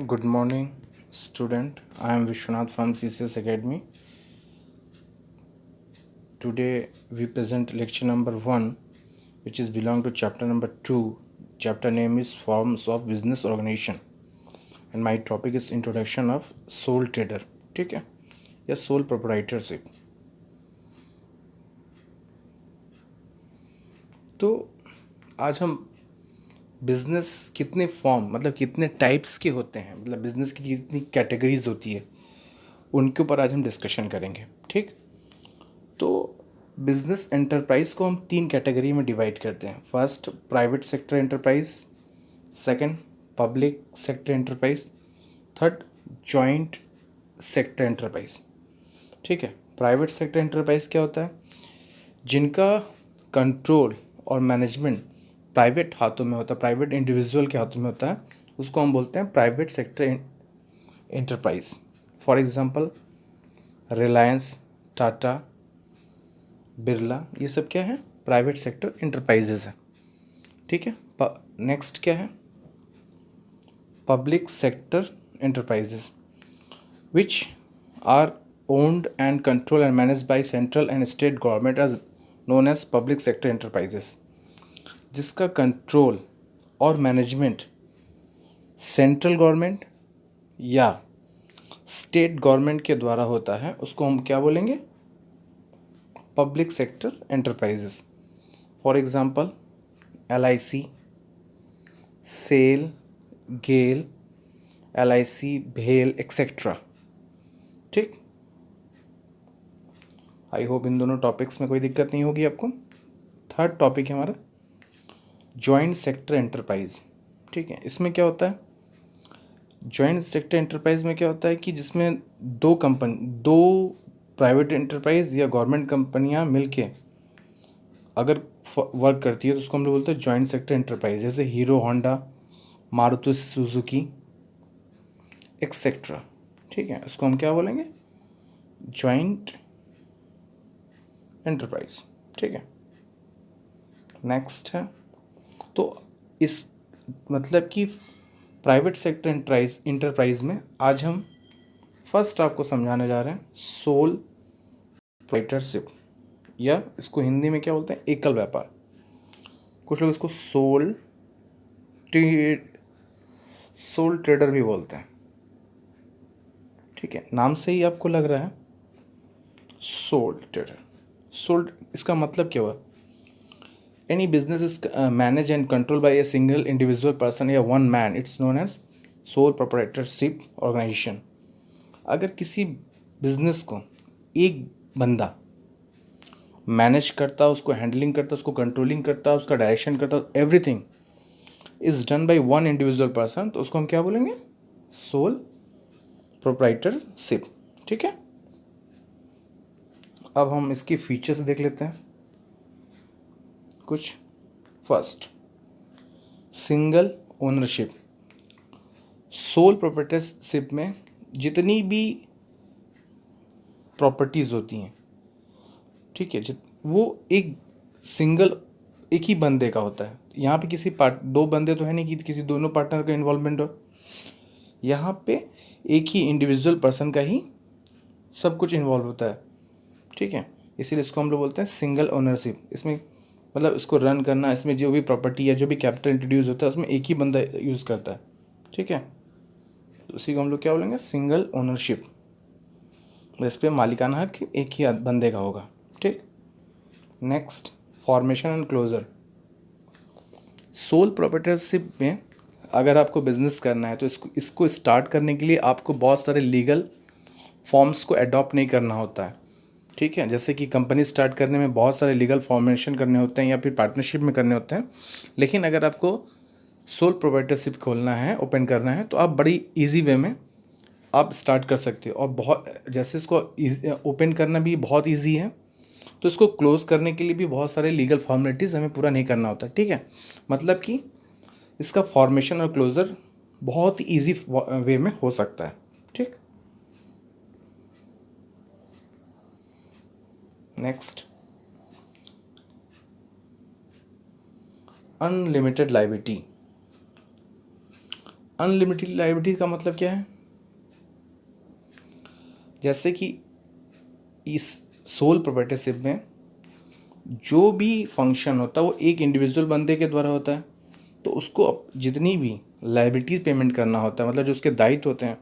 Good morning, student. I am Vishwanath from CCS Academy. Today we present lecture number 1, which is belong to chapter number 2. Chapter name is Forms of Business Organization, and my topic is Introduction of Sole Trader. ठीक है, या Sole Proprietorship. तो आज हम business कितने form मतलब कितने types के होते हैं, मतलब बिजनेस की कितनी कैटेगरीज होती है, उनके ऊपर आज हम डिस्कशन करेंगे. ठीक, तो बिजनेस एंटरप्राइज को हम 3 कैटेगरी में डिवाइड करते हैं. First, private sector enterprise. Second, public sector enterprise. Third, joint sector enterprise. ठीक है, प्राइवेट सेक्टर एंटरप्राइज क्या होता है? जिनका कंट्रोल और मैनेजमेंट प्राइवेट हाथों में होता है, प्राइवेट इंडिविजुअल के हाथों में होता है, उसको हम बोलते हैं private sector enterprise. For example Reliance, Tata, Birla, ये सब क्या है? प्राइवेट सेक्टर एंटरप्राइजेज है. ठीक है. नेक्स्ट क्या है? Public sector enterprises, which are owned and control and manage by central and state government as known as public sector enterprises. जिसका कंट्रोल और मैनेजमेंट सेंट्रल गवर्नमेंट या स्टेट गवर्नमेंट के द्वारा होता है, उसको हम क्या बोलेंगे? Public sector enterprises. For example LIC, SAIL, GAIL, LIC, भेल, एक्सेट्रा. ठीक, आई होप इन दोनों टॉपिक्स में कोई दिक्कत नहीं होगी आपको. थर्ड टॉपिक है हमारा जॉइंट सेक्टर एंटरप्राइज. ठीक है, इसमें क्या होता है? जॉइंट सेक्टर एंटरप्राइज में क्या होता है कि जिसमें दो प्राइवेट एंटरप्राइज या गवर्नमेंट कंपनियां मिलके अगर वर्क करती है तो उसको हम लोग बोलते हैं जॉइंट सेक्टर एंटरप्राइज. जैसे hero Honda, Maruti Suzuki, etcetera. ठीक है, उसको हम क्या बोलेंगे? Joint enterprise. ठीक है. नेक्स्ट है, तो इस मतलब कि प्राइवेट सेक्टर एंटरप्राइज में आज हम फर्स्ट आपको समझाने जा रहे हैं सोल प्रोप्राइटरशिप, या इसको हिंदी में क्या बोलते हैं? एकल व्यापार. कुछ लोग इसको सोल ट्रेडर भी बोलते हैं. ठीक है, नाम से ही आपको लग रहा है सोल ट्रेडर. सोल, इसका मतलब क्या हुआ? Any business is managed and controlled by a single individual person या one man. It's known as sole proprietorship organization. अगर किसी बिजनेस को एक बंदा मैनेज करता, उसको हैंडलिंग करता, उसको कंट्रोलिंग करता, उसका डायरेक्शन करता, everything is done by one individual person, तो उसको हम क्या बोलेंगे? Sole proprietorship. ठीक है. अब हम इसकी फीचर्स देख लेते हैं कुछ. First, single ownership. Soul proprietorship में जितनी भी प्रॉपर्टीज़ होती हैं, ठीक है, वो एक ही बंदे का होता है. यहाँ पे किसी दो बंदे तो है नहीं कि किसी दोनों पार्टनर का इन्वॉल्वमेंट हो. यहाँ पे एक ही इंडिविजुअल पर्सन का ही सब कुछ इन्वॉल्व होता है. ठीक है, इसीलिए इसको हम लोग बोलते हैं सिंगल ओनरशिप. इसमें मतलब इसको रन करना, इसमें जो भी प्रॉपर्टी या जो भी कैपिटल इंट्रोड्यूस होता है उसमें एक ही बंदा यूज़ करता है. ठीक है, तो उसी को हम लोग क्या बोलेंगे? Single ownership. इस पर मालिकाना हक एक ही बंदे का होगा. ठीक. Next, formation and closure. Sole proprietorship में अगर आपको बिजनेस करना है तो इसको स्टार्ट करने के लिए आपको बहुत सारे लीगल फॉर्म्स को अडॉप्ट नहीं करना होता है. ठीक है, जैसे कि कंपनी स्टार्ट करने में बहुत सारे लीगल फॉर्मेशन करने होते हैं या फिर पार्टनरशिप में करने होते हैं. लेकिन अगर आपको सोल प्रोप्राइटरशिप खोलना है, ओपन करना है, तो आप बड़ी इजी वे में आप स्टार्ट कर सकते हो. और बहुत जैसे इसको ओपन करना भी बहुत इजी है, तो इसको क्लोज़ करने के लिए भी बहुत सारे लीगल फॉर्मेलिटीज़ हमें पूरा नहीं करना होता. ठीक है, मतलब कि इसका फॉर्मेशन और क्लोज़र बहुत ईजी वे में हो सकता है. ठीक. Next, unlimited liability. Unlimited liability का मतलब क्या है? जैसे कि इस सोल प्रोप्राइटरशिप में जो भी फंक्शन होता है वो एक इंडिविजुअल बंदे के द्वारा होता है, तो उसको जितनी भी लायबिलिटीज पेमेंट करना होता है, मतलब जो उसके दायित्व होते हैं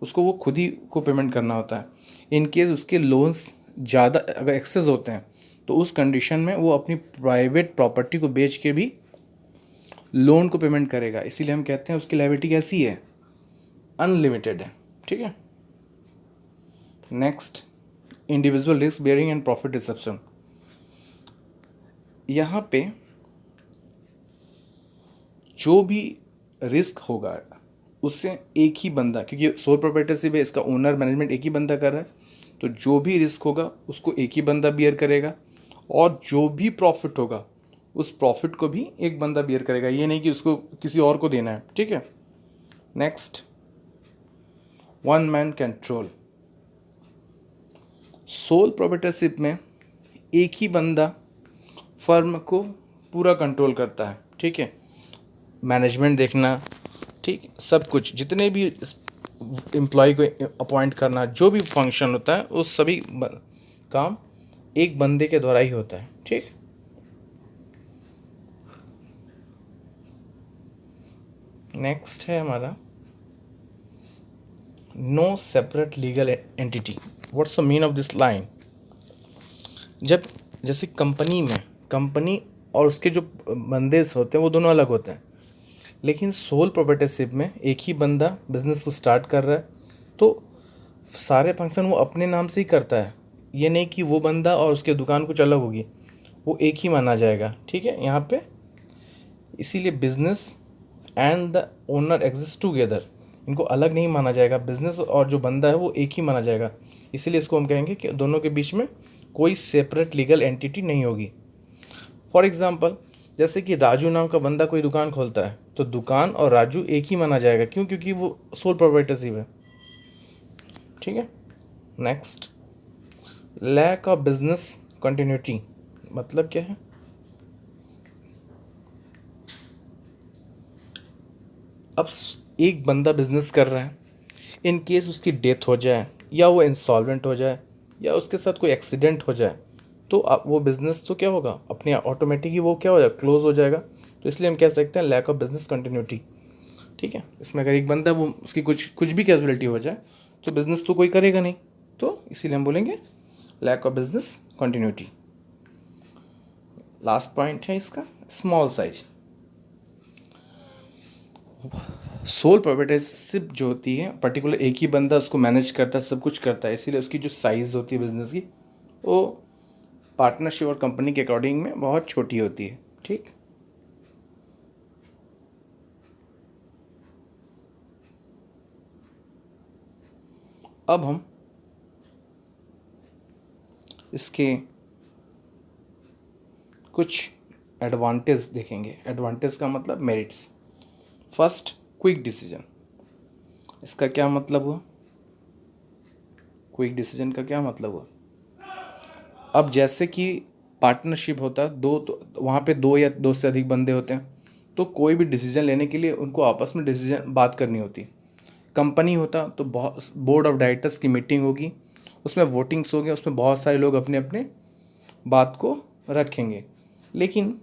उसको वो खुद ही को पेमेंट करना होता है। इन केस उसके लोन्स ज़्यादा अगर एक्सेस होते हैं तो उस कंडीशन में वो अपनी प्राइवेट प्रॉपर्टी को बेच के भी लोन को पेमेंट करेगा। इसीलिए हम कहते हैं उसकी लायबिलिटी कैसी है? अनलिमिटेड है। ठीक है। Next, individual risk bearing and profit reception. यहाँ पे जो भी रिस्क होगा उससे एक ही बंदा, क्योंकि सोल प्रोप्राइटरशिप है, इसका ओनर मैनेजमेंट एक ही बंदा कर रहा है, तो जो भी रिस्क होगा उसको एक ही बंदा बियर करेगा, और जो भी प्रॉफिट होगा उस प्रॉफिट को भी एक बंदा बियर करेगा। ये नहीं कि उसको किसी और को देना है। ठीक है। Next, one man control. Soul proprietorship में एक ही बंदा फर्म को पूरा कंट्रोल करता है। ठीक है। मैनेजमेंट देखना, ठीक, सब कुछ, जितने भी एम्प्लॉय को अपॉइंट करना, जो भी फंक्शन होता है वो सभी काम एक बंदे के द्वारा ही होता है। ठीक। नेक्स्ट है हमारा no separate legal entity. What's the mean of this line? जब जैसे कंपनी में, कंपनी और उसके जो बंदे होते हैं वो दोनों अलग होते हैं, लेकिन सोल प्रोप्राइटरशिप में एक ही बंदा बिजनेस को स्टार्ट कर रहा है, तो सारे फंक्शन वो अपने नाम से ही करता है। ये नहीं कि वो बंदा और उसके दुकान कुछ अलग होगी, वो एक ही माना जाएगा। ठीक है यहाँ पे। इसीलिए business and the owner exist together, इनको अलग नहीं माना जाएगा। बिजनेस और जो बंदा है वो एक ही माना जाएगा। इसीलिए इसको हम कहेंगे कि दोनों के बीच में कोई सेपरेट लीगल एंटिटी नहीं होगी। फॉर एग्जाम्पल, जैसे कि राजू नाम का बंदा कोई दुकान खोलता है, तो दुकान और राजू एक ही माना जाएगा। क्यों? क्योंकि वो सोल प्रोप्राइटरशिप है। ठीक है। Next, lack of business continuity. मतलब क्या है? अब एक बंदा बिजनेस कर रहा है, इन केस उसकी डेथ हो जाए या वो इंसॉल्वेंट हो जाए या उसके साथ कोई एक्सीडेंट हो जाए, तो अब वो बिज़नेस तो क्या होगा, अपने ऑटोमेटिक ही वो क्या हो जाएगा, क्लोज हो जाएगा। तो इसलिए हम कह सकते हैं लैक ऑफ बिजनेस कंटिन्यूटी। ठीक है। इसमें अगर एक बंदा वो उसकी कुछ भी कैजुअलिटी हो जाए तो बिज़नेस तो कोई करेगा नहीं, तो इसीलिए हम बोलेंगे lack of business continuity. Last point है इसका, स्मॉल साइज। सोल प्रोप्राइटरशिप जो होती है, पर्टिकुलर एक ही बंदा उसको मैनेज करता है, सब कुछ करता है, इसीलिए उसकी जो साइज़ होती है बिजनेस की, वो पार्टनरशिप और कंपनी के अकॉर्डिंग में बहुत छोटी होती है। ठीक। अब हम इसके कुछ एडवांटेज देखेंगे। एडवांटेज का मतलब मेरिट्स। First, quick decision. इसका क्या मतलब हुआ? क्विक डिसीजन का क्या मतलब हुआ? अब जैसे कि पार्टनरशिप होता है, दो तो वहाँ पे दो या दो से अधिक बंदे होते हैं, तो कोई भी डिसीजन लेने के लिए उनको आपस में डिसीजन बात करनी होती। कंपनी होता तो बहुत बोर्ड ऑफ डायरेक्टर्स की मीटिंग होगी, उसमें वोटिंग्स होंगे, उसमें बहुत सारे लोग अपने अपने बात को रखेंगे। लेकिन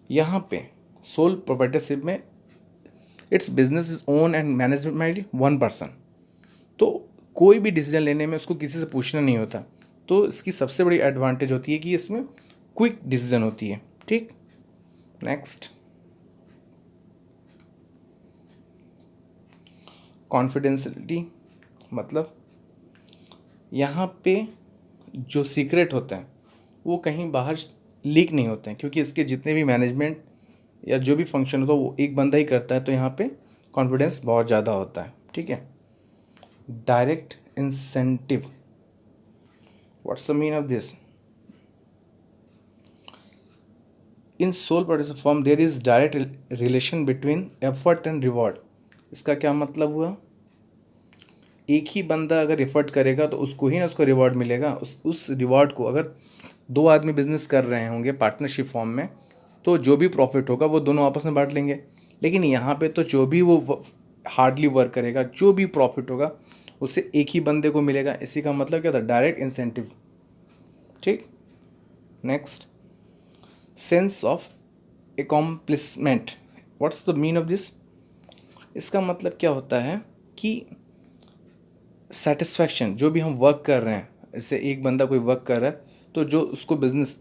यहाँ पे सोल प्रोप्राइटरशिप में it's business is own and management by one person, तो कोई भी डिसीजन लेने में उसको किसी से पूछना नहीं होता। तो इसकी सबसे बड़ी एडवांटेज होती है कि इसमें क्विक डिसीजन होती है। ठीक। Next, confidentiality. मतलब यहाँ पे जो सीक्रेट होते हैं वो कहीं बाहर लीक नहीं होते हैं, क्योंकि इसके जितने भी मैनेजमेंट या जो भी फंक्शन होता है वो एक बंदा ही करता है, तो यहाँ पे कॉन्फिडेंस बहुत ज़्यादा होता है। ठीक है। Direct incentive. What's the mean of this? In sole proprietorship form there is direct relation between effort and reward. इसका क्या मतलब हुआ? एक ही बंदा अगर एफर्ट करेगा तो उसको ही ना उसको रिवॉर्ड मिलेगा। उस रिवॉर्ड को अगर दो आदमी बिजनेस कर रहे होंगे पार्टनरशिप फॉर्म में, तो जो भी प्रॉफिट होगा वो दोनों आपस में बांट लेंगे। लेकिन यहाँ पे तो जो भी वो हार्डली वर्क करेगा, जो भी प्रॉफिट होगा उसे एक ही बंदे को मिलेगा। इसी का मतलब क्या होता है? Direct incentive. ठीक। Next, sense of accomplishment. What's the mean of this? इसका मतलब क्या होता है कि सेटिस्फैक्शन, जो भी हम वर्क कर रहे हैं, जैसे एक बंदा कोई वर्क कर रहा है तो जो उसको business,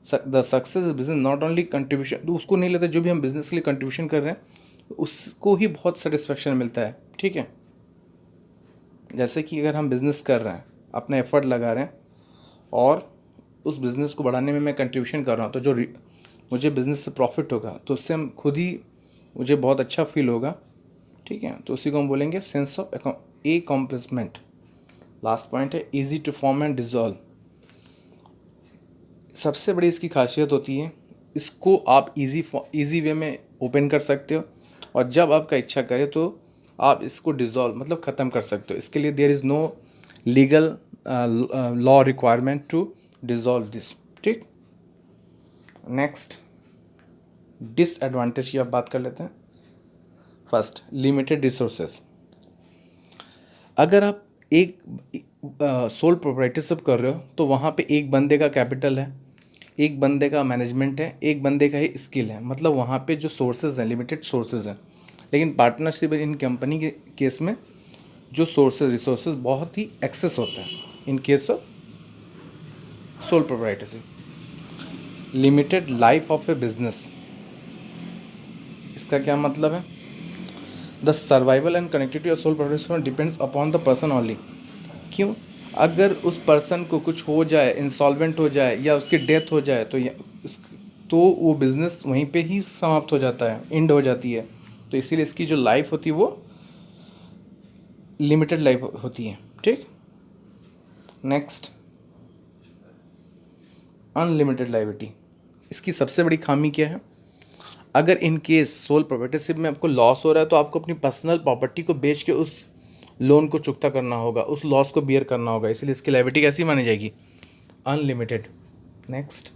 the success business not only contribution, तो उसको नहीं लगता जो भी हम बिजनेस के लिए कंट्रीब्यूशन कर रहे हैं उसको ही बहुत सेटिस्फैक्शन मिलता है। ठीक है। जैसे कि अगर हम बिज़नेस कर रहे हैं, अपना एफर्ट लगा रहे हैं और उस बिज़नेस को बढ़ाने में मैं कंट्रीब्यूशन कर रहा हूँ, तो जो मुझे बिज़नेस से प्रॉफिट होगा तो उससे हम खुद ही मुझे बहुत अच्छा फील होगा। ठीक है। तो उसी को हम बोलेंगे sense of accomplishment. Last point है easy to form and dissolve. सबसे बड़ी इसकी खासियत होती है, इसको आप इजी वे में ओपन कर सकते हो और जब आपका इच्छा करे तो आप इसको डिसॉल्व मतलब ख़त्म कर सकते हो। इसके लिए there is no legal law requirement to dissolve this. ठीक। नेक्स्ट, डिसएडवांटेज की आप बात कर लेते हैं। First, limited resources. अगर आप एक सोल प्रोप्राइटरशिप कर रहे हो तो वहाँ पे एक बंदे का कैपिटल है, एक बंदे का मैनेजमेंट है, एक बंदे का ही स्किल है, मतलब वहाँ पे जो सोर्सेज हैं लिमिटेड सोर्सेज हैं। लेकिन पार्टनरशिप इन कंपनी के केस में जो सोर्सेज रिसोर्सेज बहुत ही एक्सेस होता है। In case of sole proprietorship, limited life of A business. इसका क्या मतलब है? The survival and connectivity of sole proprietorship depends upon the person only. क्यों? अगर उस पर्सन को कुछ हो जाए, इंसॉल्वेंट हो जाए या उसकी डेथ हो जाए तो वो बिज़नेस वहीं पे ही समाप्त हो जाता है, एंड हो जाती है। तो इसीलिए इसकी जो लाइफ होती है वो लिमिटेड लाइफ होती है। ठीक। Next, unlimited liability. इसकी सबसे बड़ी खामी क्या है? अगर इन केस सोल प्रोप्राइटरशिप में आपको लॉस हो रहा है तो आपको अपनी पर्सनल प्रॉपर्टी को बेच के उस लोन को चुकता करना होगा, उस लॉस को बियर करना होगा, इसलिए इसकी लायबिलिटी कैसी मानी जाएगी? Unlimited. Next,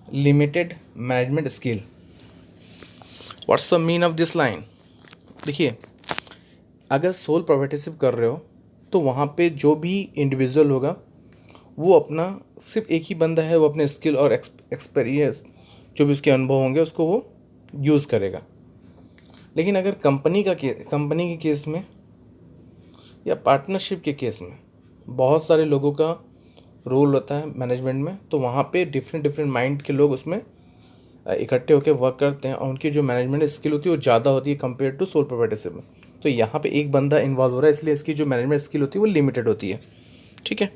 limited management skill. What's the mean of this line? देखिए, अगर सोल प्रोप्राइटरशिप कर रहे हो तो वहाँ पे जो भी इंडिविजुअल होगा वो अपना सिर्फ एक ही बंदा है, वो अपने स्किल और एक्सपीरियंस जो भी उसके अनुभव होंगे उसको वो यूज़ करेगा। लेकिन अगर कंपनी के केस में या पार्टनरशिप के केस में बहुत सारे लोगों का रोल होता है मैनेजमेंट में, तो वहाँ पे डिफरेंट माइंड के लोग उसमें इकट्ठे होकर वर्क करते हैं और उनकी जो मैनेजमेंट स्किल होती है वो ज़्यादा होती है कंपेयर टू सोल प्रोप्राइटरशिप में। तो यहाँ पे एक बंदा इन्वॉल्व हो रहा है, इसलिए इसकी जो मैनेजमेंट स्किल होती है वो लिमिटेड होती है। ठीक है।